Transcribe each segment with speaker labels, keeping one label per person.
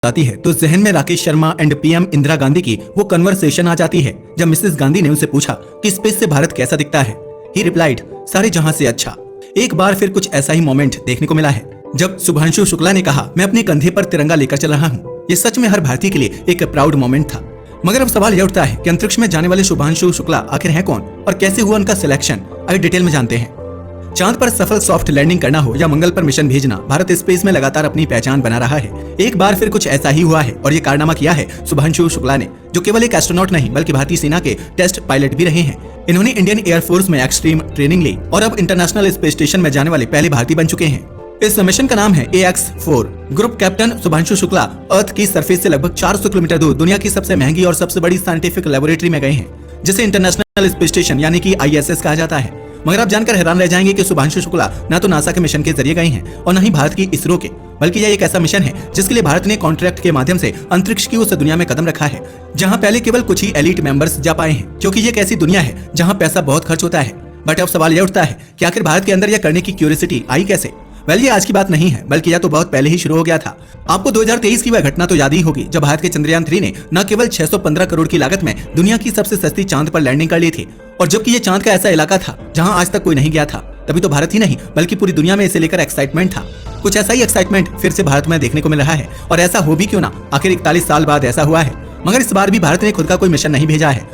Speaker 1: आती है तो जहन में राकेश शर्मा एंड पीएम इंदिरा गांधी की वो कन्वर्सेशन आ जाती है जब मिसेस गांधी ने उनसे पूछा कि स्पेस से भारत कैसा दिखता है। ही रिप्लाइड, सारे जहां से अच्छा। एक बार फिर कुछ ऐसा ही मोमेंट देखने को मिला है जब शुभांशु शुक्ला ने कहा, मैं अपने कंधे पर तिरंगा लेकर चल रहा हूँ। ये सच में हर भारतीय के लिए एक प्राउड मोमेंट था। मगर अब सवाल यह उठता है कि अंतरिक्ष में जाने वाले शुभांशु शुक्ला आखिर हैं कौन और कैसे हुआ उनका सिलेक्शन, आइए डिटेल में जानते हैं। चांद पर सफल सॉफ्ट लैंडिंग करना हो या मंगल पर मिशन भेजना, भारत स्पेस में लगातार अपनी पहचान बना रहा है। एक बार फिर कुछ ऐसा ही हुआ है और ये कारनामा किया है शुभांशु शुक्ला ने, जो केवल एक एस्ट्रोनॉट नहीं बल्कि भारतीय सेना के टेस्ट पायलट भी रहे हैं। इन्होंने इंडियन एयरफोर्स में एक्सट्रीम ट्रेनिंग ली और अब इंटरनेशनल स्पेस स्टेशन में जाने वाले पहले भारतीय बन चुके हैं। इस मिशन का नाम है AX-4। Group captain Shubhanshu Shukla earth की सरफेस से लगभग 400 किलोमीटर दूर दुनिया की सबसे महंगी और सबसे बड़ी साइंटिफिक लेबोरेटरी में गए हैं, जिसे इंटरनेशनल स्पेस स्टेशन यानी कि ISS कहा जाता है। मगर आप जानकर हैरान रह जाएंगे कि शुभांशु शुक्ला न तो नासा के मिशन के जरिए गए हैं और न ही भारत की इसरो के, बल्कि यह एक ऐसा मिशन है जिसके लिए भारत ने कॉन्ट्रैक्ट के माध्यम से अंतरिक्ष की उस दुनिया में कदम रखा है जहां पहले केवल कुछ ही एलीट मेंबर्स जा पाए हैं, क्योंकि ये एक ऐसी दुनिया है जहां पैसा बहुत खर्च होता है। बट अब सवाल यह उठता है कि आखिर भारत के अंदर यह करने की क्यूरियोसिटी आई कैसे। ये आज की बात नहीं है, बल्कि यह तो बहुत पहले ही शुरू हो गया था। आपको 2023 की वह घटना तो याद ही होगी जब भारत के चंद्रयान 3 ने न केवल 615 करोड़ की लागत में दुनिया की सबसे सस्ती चांद पर लैंडिंग कर ली थी, और जबकि ये चांद का ऐसा इलाका था जहां आज तक कोई नहीं गया था। तभी तो भारत ही नहीं बल्कि पूरी दुनिया में इसे लेकर एक्साइटमेंट था। कुछ ऐसा ही एक्साइटमेंट फिर से भारत में देखने को मिल रहा है, और ऐसा हो भी क्यों ना, आखिर 41 साल बाद ऐसा हुआ है। मगर इस बार भी भारत ने खुद का कोई मिशन नहीं भेजा है।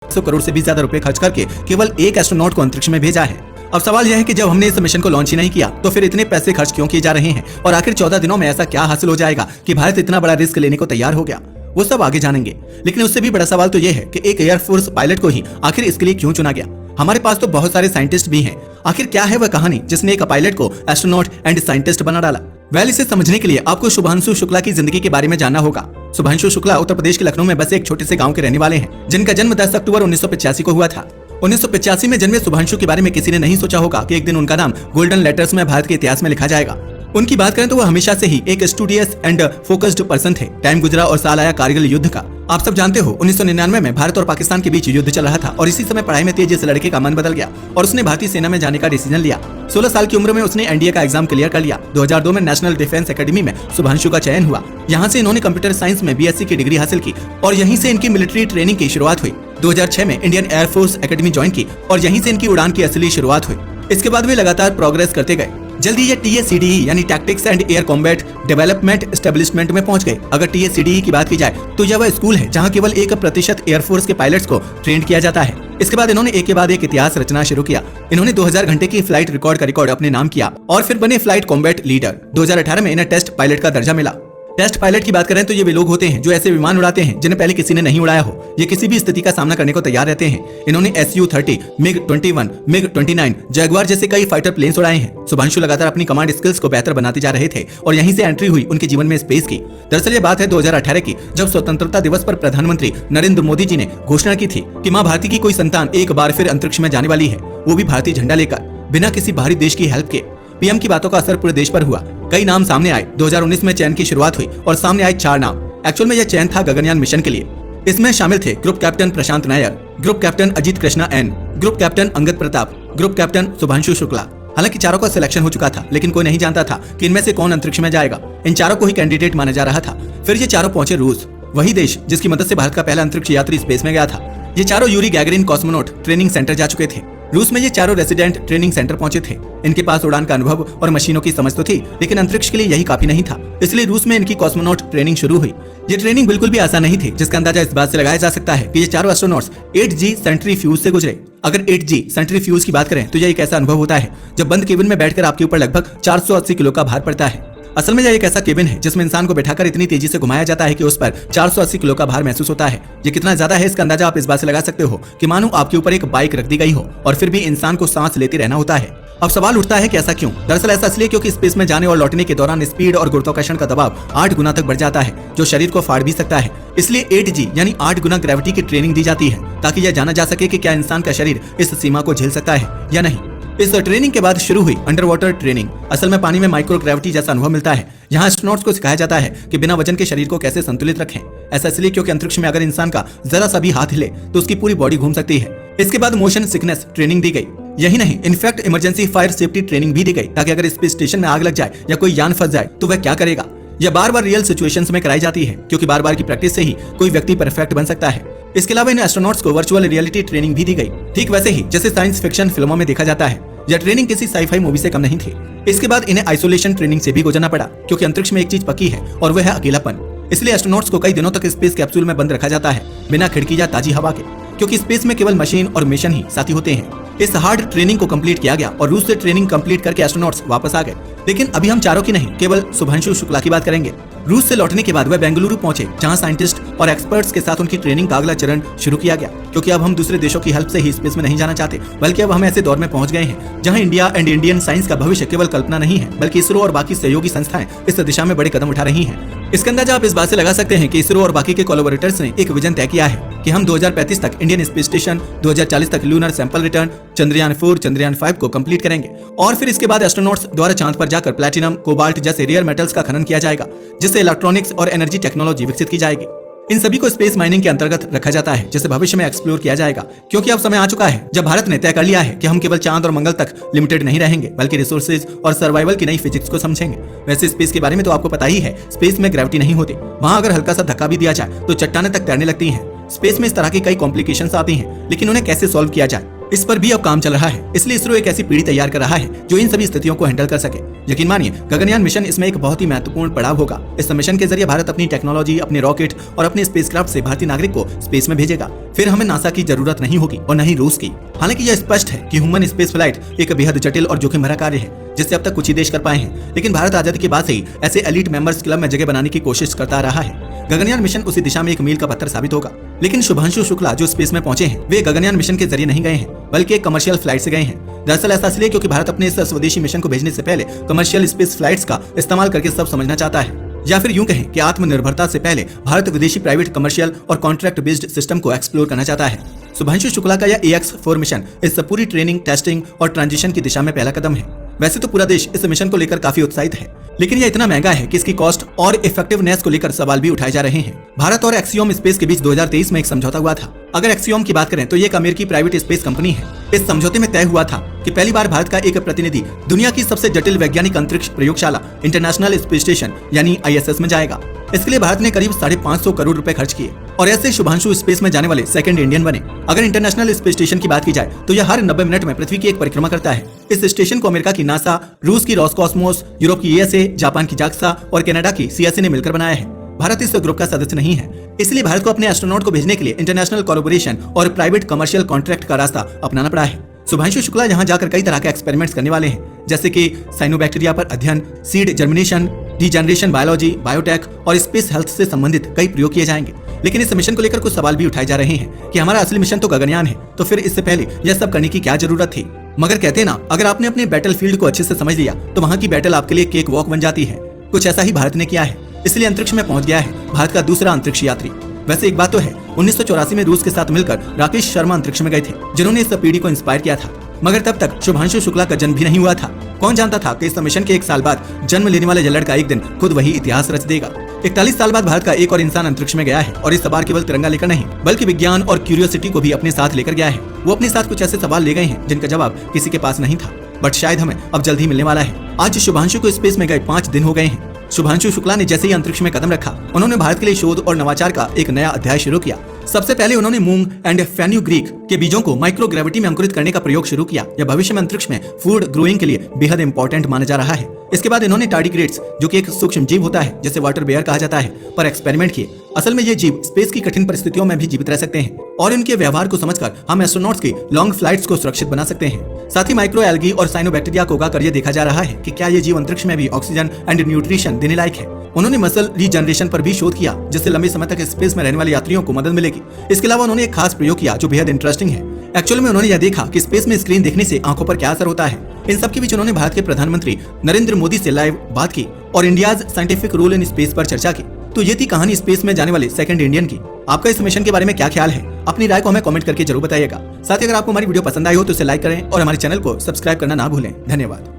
Speaker 1: 100 करोड़ से भी ज्यादा रुपए खर्च करके केवल एक एस्ट्रोनॉट को अंतरिक्ष में भेजा है। अब सवाल यह है कि जब हमने इस मिशन को लॉन्च ही नहीं किया तो फिर इतने पैसे खर्च क्यों किए जा रहे हैं, और आखिर 14 दिनों में ऐसा क्या हासिल हो जाएगा कि भारत इतना बड़ा रिस्क लेने को तैयार हो गया। वो सब आगे जानेंगे, लेकिन उससे भी बड़ा सवाल तो यह है कि एक एयरफोर्स पायलट को ही आखिर इसके लिए क्यों चुना गया। हमारे पास तो बहुत सारे साइंटिस्ट भी हैं, आखिर क्या है वह कहानी जिसने एक पायलट को एस्ट्रोनॉट एंड साइंटिस्ट बना डाला। इसे समझने के लिए आपको शुभांशु शुक्ला की जिंदगी के बारे में जानना होगा। शुभांशु शुक्ला उत्तर प्रदेश के लखनऊ में बसे एक छोटे से गांव के रहने वाले हैं, जिनका जन्म 10 अक्टूबर 1985 को हुआ था। 1985 में जन्मे शुभांशु के बारे में किसी ने नहीं सोचा होगा कि एक दिन उनका नाम गोल्डन लेटर्स में भारत के इतिहास में लिखा जाएगा। उनकी बात करें तो वो हमेशा से ही एक स्टूडियस एंड फोकस्ड पर्सन थे। टाइम गुजरा और साल आया कारगिल युद्ध का। आप सब जानते हो 1999 में भारत और पाकिस्तान के बीच युद्ध चल रहा था, और इसी समय पढ़ाई में तेज इस लड़के का मन बदल गया और उसने भारतीय सेना में जाने का डिसीजन लिया। 16 साल की उम्र में उसने NDA का एग्जाम क्लियर कर लिया। 2002 में नेशनल डिफेंस एकेडमी में शुभांशु का चयन हुआ। यहाँ से इन्होंने कंप्यूटर साइंस में BSc की डिग्री हासिल की और यहीं से इनकी मिलिट्री ट्रेनिंग की शुरुआत हुई। 2006 में इंडियन एयरफोर्स एकेडमी ज्वाइन की और यहीं से इनकी उड़ान की असली शुरुआत हुई। इसके बाद वे लगातार प्रोग्रेस करते गए। जल्दी ये TACDE यानी tactics and air combat development establishment में पहुंच गए। अगर TACDE की बात की जाए तो यह वह स्कूल है जहां केवल 1% एयरफोर्स के पायलट्स को ट्रेन किया जाता है। इसके बाद इन्होंने एक के बाद एक इतिहास रचना शुरू किया। इन्होंने 2000 घंटे की फ्लाइट रिकॉर्ड का रिकॉर्ड अपने नाम किया और फिर बने फ्लाइट कॉम्बैट लीडर। 2018 में इन्हें टेस्ट पायलट का दर्जा मिला। टेस्ट पायलट की बात करें तो ये वे लोग होते हैं जो ऐसे विमान उड़ाते हैं जिन्हें पहले किसी ने नहीं उड़ाया हो। ये किसी भी स्थिति का सामना करने को तैयार रहते हैं। इन्होंने Su-30, MiG-21, MiG-29, जैगुआर जैसे कई फाइटर प्लेन्स उड़ाए हैं। शुभांशु लगातार अपनी कमांड स्किल्स को बेहतर बनाते जा रहे थे और यहीं से एंट्री हुई उनके जीवन में स्पेस की। दरअसल ये बात है 2018 की, जब स्वतंत्रता दिवस पर प्रधानमंत्री नरेंद्र मोदी जी ने घोषणा की थी कि माँ भारती की कोई संतान एक बार फिर अंतरिक्ष में जाने वाली है, वो भी भारतीय झंडा लेकर, बिना किसी बाहरी देश की हेल्प के। PM की बातों का असर पूरे देश पर हुआ। कई नाम सामने आए। 2019 में चयन की शुरुआत हुई और सामने आए 4 नाम। एक्चुअल में यह चयन था गगनयान मिशन के लिए। इसमें शामिल थे group captain Prashanth Nair, group captain Ajit Krishna N, group captain Angad Pratap, group captain Shubhanshu Shukla. हालांकि चारों का सिलेक्शन हो चुका था, लेकिन कोई नहीं जानता था कि इनमें से कौन अंतरिक्ष में जाएगा। इन चारों को ही कैंडिडेट माना जा रहा था। फिर ये चारों पहुंचे रूस, वही देश जिसकी मदद से भारत का पहला अंतरिक्ष यात्री स्पेस में गया था। ये चारों Yuri Gagarin cosmonaut training centre जा चुके थे। रूस में ये चारों रेसिडेंट ट्रेनिंग सेंटर पहुंचे थे। इनके पास उड़ान का अनुभव और मशीनों की समझ तो थी, लेकिन अंतरिक्ष के लिए यही काफी नहीं था। इसलिए रूस में इनकी कॉस्मोनॉट ट्रेनिंग शुरू हुई। ये ट्रेनिंग बिल्कुल भी आसान नहीं थी, जिसका अंदाजा इस बात से लगाया जा सकता है कि ये चारों एस्ट्रोनॉट्स 8G सेंट्रीफ्यूज से गुजरे। अगर 8G सेंट्रीफ्यूज की बात करें तो यह एक ऐसा अनुभव होता है जब बंद केबिन में बैठकर आपके ऊपर लगभग 480 किलो का भार पड़ता है। असल में यह एक ऐसा केबिन है जिसमें इंसान को बैठाकर इतनी तेजी से घुमाया जाता है कि उस पर 480 किलो का भार महसूस होता है। ये कितना ज्यादा है इसका अंदाजा आप इस बात से लगा सकते हो कि मानो आपके ऊपर एक बाइक रख दी गई हो और फिर भी इंसान को सांस लेते रहना होता है। अब सवाल उठता है कि ऐसा क्यों? दरअसल ऐसा इसलिए क्योंकि स्पेस में जाने और लौटने के दौरान स्पीड और गुरुत्वाकर्षण का दबाव 8 गुना तक बढ़ जाता है, जो शरीर को फाड़ भी सकता है। इसलिए 8G यानी 8 गुना ग्रेविटी की ट्रेनिंग दी जाती है, ताकि यह जाना जा सके कि क्या इंसान का शरीर इस सीमा को झेल सकता है या नहीं। इस ट्रेनिंग के बाद शुरू हुई अंडर वाटर ट्रेनिंग। असल में पानी में माइक्रो ग्रेविटी जैसा अनुभव मिलता है। यहाँ एस्ट्रोनॉट्स को सिखाया जाता है कि बिना वजन के शरीर को कैसे संतुलित रखें। ऐसा इसलिए क्योंकि अंतरिक्ष में अगर इंसान का जरा सा भी हाथ हिले तो उसकी पूरी बॉडी घूम सकती है। इसके बाद मोशन सिकनेस ट्रेनिंग दी गई। यही नहीं, in fact emergency fire safety training भी दी गई, ताकि अगर स्पेस स्टेशन में आग लग जाए या कोई यान फंस जाए तो वह क्या करेगा। यह बार बार रियल सिचुएशंस में कराई जाती है, क्योंकि बार बार की प्रैक्टिस से ही कोई व्यक्ति परफेक्ट बन सकता है। इसके अलावा इन एस्ट्रोनॉट्स को वर्चुअल रियलिटी ट्रेनिंग भी दी गई, ठीक वैसे ही जैसे साइंस फिक्शन फिल्मों में देखा जाता है। यह ट्रेनिंग किसी साई-फाई मूवी से कम नहीं थी। इसके बाद इन्हें आइसोलेशन ट्रेनिंग से भी गुजरना पड़ा, क्योंकि अंतरिक्ष में एक चीज पक्की है और वह है अकेलापन। इसलिए एस्ट्रोनॉट्स को कई दिनों तक स्पेस कैप्सूल में बंद रखा जाता है, बिना खिड़की या ताजी हवा के, क्योंकि स्पेस में केवल मशीन और मिशन ही साथी होते हैं। इस हार्ड ट्रेनिंग को कंप्लीट किया गया और रूस से ट्रेनिंग कंप्लीट करके एस्ट्रोनॉट्स वापस आ गए। लेकिन अभी हम चारों की नहीं, केवल शुभांशु शुक्ला की बात करेंगे। रूस से लौटने के बाद वह बेंगलुरु पहुंचे, जहां साइंटिस्ट और एक्सपर्ट्स के साथ उनकी ट्रेनिंग का अगला चरण शुरू किया गया, क्योंकि अब हम दूसरे देशों की हेल्प से ही स्पेस में नहीं जाना चाहते, बल्कि अब हम ऐसे दौर में पहुंच गए हैं जहां इंडिया एंड इंडियन साइंस का भविष्य केवल कल्पना नहीं है, बल्कि इसरो और बाकी सहयोगी संस्थाएं इस दिशा में बड़े कदम उठा रही हैं। इसका अंदाजा आप इस बात से लगा सकते हैं कि इसरो और बाकी के कोलैबोरेटर्स ने एक विजन तय किया है कि हम 2035 तक इंडियन स्पेस स्टेशन, 2040 तक lunar sample return, Chandrayaan 4, Chandrayaan 5 को कंप्लीट करेंगे और फिर इसके बाद एस्ट्रोनॉट्स द्वारा चांद पर जाकर प्लैटिनम, कोबाल्ट जैसे रेयर मेटल्स का खनन किया जाएगा, जिससे इलेक्ट्रॉनिक्स और एनर्जी टेक्नोलॉजी विकसित की जाएगी। इन सभी को स्पेस माइनिंग के अंतर्गत रखा जाता है, जिसे भविष्य में एक्सप्लोर किया जाएगा, क्योंकि अब समय आ चुका है जब भारत ने तय कर लिया है कि हम केवल चांद और मंगल तक लिमिटेड नहीं रहेंगे, बल्कि रिसोर्सेज और सर्वाइवल की नई फिजिक्स को समझेंगे। वैसे स्पेस के बारे में तो आपको पता ही है, स्पेस में ग्रेविटी नहीं होती। वहां अगर हल्का सा धक्का भी दिया जाए तो चट्टानें तक तैरने लगती हैं। स्पेस में इस तरह की कई कॉम्प्लिकेशंस आती हैं, लेकिन उन्हें कैसे सॉल्व किया जाए, इस पर भी अब काम चल रहा है। इसलिए इसरो एक ऐसी पीढ़ी तैयार कर रहा है जो इन सभी स्थितियों को हैंडल कर सके। यकीन मानिए, गगनयान मिशन इसमें एक बहुत ही महत्वपूर्ण पड़ाव होगा। इस मिशन के जरिए भारत अपनी टेक्नोलॉजी, अपने रॉकेट और अपने स्पेसक्राफ्ट से भारतीय नागरिक को स्पेस में भेजेगा। फिर हमें नासा की जरूरत नहीं होगी और न ही रूस की। हालांकि यह स्पष्ट है कि ह्यूमन स्पेस फ्लाइट एक बेहद जटिल और जोखिम भरा कार्य है, जिससे अब तक कुछ ही देश कर पाए हैं, लेकिन भारत आजादी के बाद से ही ऐसे एलीट मेंबर्स क्लब में जगह बनाने की कोशिश करता रहा है। गगनयान मिशन उसी दिशा में एक मील का पत्थर साबित होगा। लेकिन शुभांशु शुक्ला जो स्पेस में पहुंचे हैं, वे गगनयान मिशन के जरिए नहीं गए हैं, बल्कि एक कमर्शियल फ्लाइट से गए हैं। दरअसल ऐसा इसलिए क्योंकि भारत अपने इस स्वदेशी मिशन को भेजने से पहले कमर्शियल स्पेस फ्लाइट्स का इस्तेमाल करके सब समझना चाहता है, या फिर यूं कहें कि आत्मनिर्भरता से पहले भारत विदेशी प्राइवेट, कमर्शियल और कॉन्ट्रैक्ट बेस्ड सिस्टम को एक्सप्लोर करना चाहता है। शुभांशु शुक्ला का यह AX-4 मिशन इस पूरी ट्रेनिंग, टेस्टिंग और ट्रांजिशन की दिशा में पहला कदम है। वैसे तो पूरा देश इस मिशन को लेकर काफी उत्साहित है, लेकिन यह इतना महंगा है कि इसकी कॉस्ट और इफेक्टिवनेस को लेकर सवाल भी उठाए जा रहे हैं। भारत और एक्सियोम स्पेस के बीच 2023 में एक समझौता हुआ था। अगर एक्सियोम की बात करें तो ये एक अमेरिकी प्राइवेट स्पेस कंपनी है। इस समझौते में तय हुआ था कि पहली बार भारत का एक प्रतिनिधि दुनिया की सबसे जटिल वैज्ञानिक अंतरिक्ष प्रयोगशाला इंटरनेशनल स्पेस स्टेशन यानी ISS में जाएगा। इसके लिए भारत ने करीब 550 करोड़ रुपए खर्च किए और ऐसे शुभांशु स्पेस में जाने वाले सेकंड इंडियन बने। अगर इंटरनेशनल स्पेस स्टेशन की बात की जाए तो यह हर 90 मिनट में पृथ्वी की एक परिक्रमा करता है। इस स्टेशन को अमेरिका की नासा, रूस की रॉसकॉस्मोस, यूरोप की ESA, जापान की JAXA और कनाडा की CSA ने मिलकर बनाया है। भारत इस ग्रुप का सदस्य नहीं है, इसलिए भारत को अपने एस्ट्रोनॉट को भेजने के लिए इंटरनेशनल कोलैबोरेशन और प्राइवेट कमर्शियल कॉन्ट्रैक्ट का रास्ता अपनाना पड़ा है। शुभांशु शुक्ला यहाँ जाकर कई तरह के एक्सपेरिमेंट्स करने वाले हैं, जैसे कि साइनोबैक्टीरिया पर अध्ययन, seed germination, degeneration biology, biotech और स्पेस हेल्थ से संबंधित कई प्रयोग किए जाएंगे। लेकिन इस मिशन को लेकर कुछ सवाल भी उठाए जा रहे हैं कि हमारा असली मिशन तो गगनयान है, तो फिर इससे पहले यह सब करने की क्या जरूरत थी। मगर कहते हैं ना, अगर आपने अपने बैटलफील्ड को अच्छे से समझ लिया तो वहाँ की बैटल आपके लिए केक वॉक बन जाती है। कुछ ऐसा ही भारत ने किया है, इसलिए अंतरिक्ष में पहुंच गया है भारत का दूसरा अंतरिक्ष यात्री। वैसे एक बात तो है, 1984 में रूस के साथ मिलकर राकेश शर्मा अंतरिक्ष में गए थे, जिन्होंने इस पीढ़ी को इंस्पायर किया था। मगर तब तक शुभांशु शुक्ला का जन्म भी नहीं हुआ था। कौन जानता था कि इस मिशन के 1 साल बाद जन्म लेने वाले लड़का एक दिन खुद वही इतिहास रच देगा। 41 साल बाद भारत का एक और इंसान अंतरिक्ष में गया है और इस बार केवल तिरंगा लेकर नहीं, बल्कि विज्ञान और क्यूरियोसिटी को भी अपने साथ लेकर गया है। वो अपने साथ कुछ ऐसे सवाल ले गए हैं जिनका जवाब किसी के पास नहीं था, बट शायद हमें अब जल्द ही मिलने वाला है। आज शुभांशु को स्पेस में गए 5 दिन हो गए हैं। शुभांशु शुक्ला ने जैसे ही अंतरिक्ष में कदम रखा, उन्होंने भारत के लिए शोध और नवाचार का एक नया अध्याय शुरू किया। सबसे पहले उन्होंने मूंग एंड फेन्यूग्रीक के बीजों को माइक्रोग्रेविटी में अंकुरित करने का प्रयोग शुरू किया। यह भविष्य में अंतरिक्ष में फूड ग्रोइंग के लिए बेहद इंपॉर्टेंट माना जा रहा है। इसके बाद इन्होंने टार्डिग्रेड्स, जो कि एक सूक्ष्म जीव होता है जिसे वाटर बेयर कहा जाता है, पर एक्सपेरिमेंट किए। असल में ये जीव स्पेस की कठिन परिस्थितियों में भी जीवित रह सकते हैं और इनके व्यवहार को समझकर हम एस्ट्रोनॉट्स की लॉन्ग फ्लाइट्स को सुरक्षित बना सकते हैं। साथ ही माइक्रो एल्गी और साइनोबैक्टीरिया को उगाकर ये देखा जा रहा है कि क्या ये जीव अंतरिक्ष में भी ऑक्सीजन एंड न्यूट्रिशन देने लायक है। उन्होंने मसल रीजनरेशन पर भी शोध किया, जिससे लंबे समय तक स्पेस में रहने वाले यात्रियों को मदद मिलेगी। इसके अलावा उन्होंने एक खास प्रयोग किया जो बेहद इंटरेस्टिंग है। एक्चुअल में उन्होंने यह देखा कि स्पेस में स्क्रीन देखने से आंखों पर क्या असर होता है। इन सब के बीच उन्होंने भारत के प्रधानमंत्री नरेंद्र मोदी से लाइव बात की और India's scientific role in space पर चर्चा की। तो ये थी कहानी स्पेस में जाने वाले सेकंड इंडियन की। आपका इस मिशन के बारे में क्या ख्याल है? अपनी राय को हमें कमेंट करके जरूर बताइएगा। साथ ही अगर आपको हमारी वीडियो पसंद आई हो तो इसे लाइक करें और हमारे चैनल को सब्सक्राइब करना ना भूलें। धन्यवाद।